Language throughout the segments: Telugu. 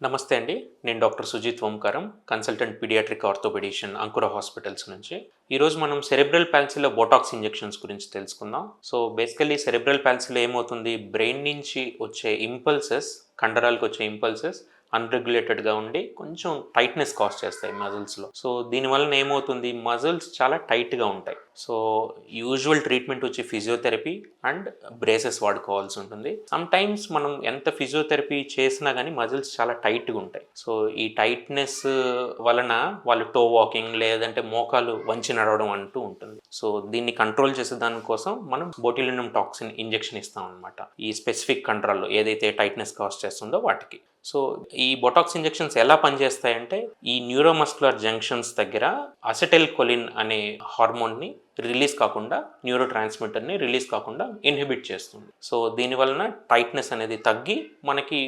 నమస్తే అండి. నేను డాక్టర్ సుజిత్ ఓంకారం, కన్సల్టెంట్ పీడియాట్రిక్ ఆర్థోపెడిషియన్ అంకుర హాస్పిటల్స్ నుంచి. ఈరోజు మనం సెరెబ్రల్ పాల్సీలో బోటాక్స్ ఇంజెక్షన్స్ గురించి తెలుసుకుందాం. బేసికల్లీ సెరెబ్రల్ పాల్సీలో ఏమవుతుంది, బ్రెయిన్ నుంచి వచ్చే ఇంపల్సెస్, కండరాలకు వచ్చే ఇంపల్సెస్ అన్‌రెగ్యులేటెడ్‌గా ఉండి కొంచెం టైట్‌నెస్ కాజ్ చేస్తాయి మజిల్స్‌లో. దీనివలన ఏమవుతుంది, మజిల్స్ చాలా టైట్‌గా ఉంటాయి. యూజువల్ ట్రీట్మెంట్ వచ్చి ఫిజియోథెరపీ అండ్ బ్రేసెస్ వాడుకోవాల్సి ఉంటుంది. సమ్‌టైమ్స్ మనం ఎంత ఫిజియోథెరపీ చేసినా కానీ మజిల్స్ చాలా టైట్‌గా ఉంటాయి. ఈ టైట్‌నెస్ వలన వాళ్ళు టో వాకింగ్ లేదంటే మోకాలు వంచి నడవడం అంటూ ఉంటుంది. దీన్ని కంట్రోల్ చేసే దానికోసం మనం బొట్యులినం టాక్సిన్ ఇంజెక్షన్ ఇస్తాం అనమాట. ఈ స్పెసిఫిక్ కండరాల్లో ఏదైతే టైట్‌నెస్ కాజ్ చేస్తుందో వాటికి. ఈ బొటాక్స్ ఇంజెక్షన్స్ ఎలా పనిచేస్తాయంటే, ఈ న్యూరోమస్కులర్ జంక్షన్స్ దగ్గర అసెటైల్ కొలిన్ అనే హార్మోన్ని రిలీజ్ కాకుండా, న్యూరో ట్రాన్స్మిటర్ని రిలీజ్ కాకుండా ఇన్హిబిట్ చేస్తుంది. దీని వలన టైట్నెస్ అనేది తగ్గి మనకి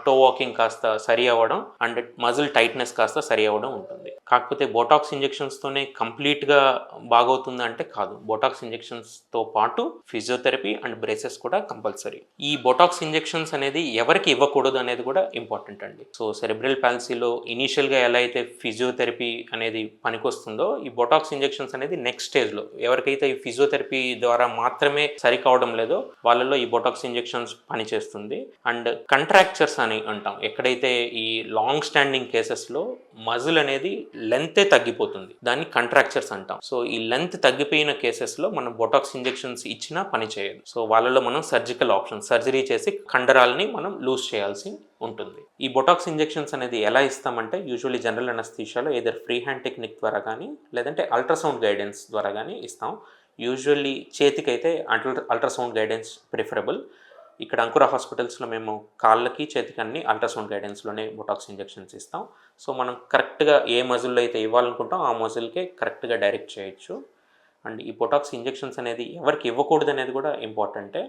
టో వాకింగ్ కాస్త సరి అవ్వడం అండ్ మజిల్ టైట్నెస్ కాస్త సరి అవ్వడం ఉంటుంది. కాకపోతే బొటాక్స్ ఇంజెక్షన్స్తోనే కంప్లీట్గా బాగవుతుంది అంటే కాదు. బొటాక్స్ ఇంజెక్షన్స్తో పాటు ఫిజియోథెరపీ అండ్ బ్రేసెస్ కూడా కంపల్సరీ. ఈ బొటాక్స్ ఇంజెక్షన్స్ అనేది ఎవరికి ఇవ్వకూడదు అనేది కూడా ఇంపార్టెంట్ అండి. సెరెబ్రల్ పాల్సీలో ఇనీషియల్గా ఎలా అయితే ఫిజియోథెరపీ అనేది పనికొస్తుందో, ఈ బొటాక్స్ ఇంజెక్షన్స్ అనేది నెక్స్ట్ స్టేజ్లో ఎవరికైతే ఈ ఫిజియోథెరపీ ద్వారా మాత్రమే సరి కావడం లేదో వాళ్ళలో ఈ బొటాక్స్ ఇంజెక్షన్స్ పనిచేస్తుంది. అండ్ కంట్రాక్చర్స్ అని అంటాం, ఎక్కడైతే ఈ లాంగ్ స్టాండింగ్ కేసెస్లో మజిల్ అనేది లెంతే తగ్గిపోతుంది, దాన్ని కంట్రాక్చర్స్ అంటాం. ఈ లెంత్ తగ్గిపోయిన కేసెస్లో మనం బొటాక్స్ ఇంజెక్షన్స్ ఇచ్చినా పని చేయదు. వాళ్ళలో మనం సర్జికల్ ఆప్షన్, సర్జరీ చేసి కండరాలని మనం లూజ్ చేయాల్సి ఉంటుంది. ఈ బొటాక్స్ ఇంజెక్షన్స్ అనేది ఎలా ఇస్తామంటే, యూజువల్లీ జనరల్ అనస్థీషియాలో ఏదర్ ఫ్రీ హ్యాండ్ టెక్నిక్ ద్వారా కానీ లేదంటే అల్ట్రాసౌండ్ గైడెన్స్ ద్వారా కానీ ఇస్తాం. యూజువల్లీ చేతికైతే అల్ట్రాసౌండ్ గైడెన్స్ ప్రిఫరబుల్. ఇక్కడ అంకుర హాస్పిటల్స్లో మేము కాళ్ళకి చేతికి అన్ని అల్ట్రాసౌండ్ గైడెన్స్లోనే బొటాక్స్ ఇంజెక్షన్స్ ఇస్తాం. మనం కరెక్ట్గా ఏ మజిల్లో అయితే ఇవ్వాలనుకుంటాం ఆ మజిల్కే కరెక్ట్గా డైరెక్ట్ చేయొచ్చు. అండ్ ఈ బొటాక్స్ ఇంజెక్షన్స్ అనేది ఎవరికి ఇవ్వకూడదు అనేది కూడా ఇంపార్టెంటే.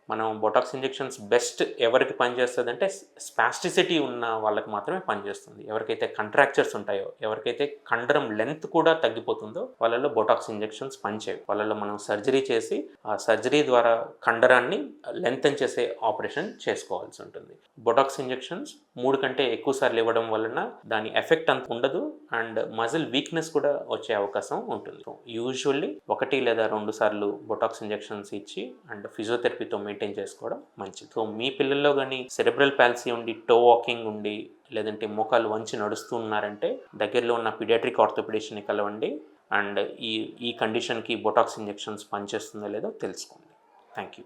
మనం బొటాక్స్ ఇంజెక్షన్స్ బెస్ట్ ఎవరికి పనిచేస్తుంది అంటే, స్పాస్టిసిటీ ఉన్న వాళ్ళకి మాత్రమే పనిచేస్తుంది. ఎవరికైతే కంట్రాక్చర్స్ ఉంటాయో, ఎవరికైతే కండరం లెంత్ కూడా తగ్గిపోతుందో వాళ్ళలో బొటాక్స్ ఇంజెక్షన్స్ పనిచేయవు. వాళ్ళలో మనం సర్జరీ చేసి ఆ సర్జరీ ద్వారా కండరాన్ని లెంతన్ చేసే ఆపరేషన్ చేసుకోవాల్సి ఉంటుంది. బొటాక్స్ ఇంజెక్షన్స్ 3 కంటే ఎక్కువ సార్లు ఇవ్వడం వలన దాని ఎఫెక్ట్ అంత ఉండదు అండ్ మజిల్ వీక్నెస్ కూడా వచ్చే అవకాశం ఉంటుంది. యూజువల్లీ 1 లేదా 2 సార్లు బొటాక్స్ ఇంజెక్షన్స్ ఇచ్చి అండ్ ఫిజియోథెరపీతో మెయింటైన్ చేసుకోవడం మంచిది. మీ పిల్లల్లో కానీ సెరెబ్రల్ పాల్సీ ఉండి, టో వాకింగ్ ఉండి, లేదంటే మోకాలు వంచి నడుస్తూ ఉన్నారంటే దగ్గరలో ఉన్న పీడియాట్రిక్ ఆర్థోపెడిషియన్ని కలవండి అండ్ ఈ కండిషన్కి బొటాక్స్ ఇంజెక్షన్స్ పనిచేస్తుందో లేదో తెలుసుకోండి. Thank you.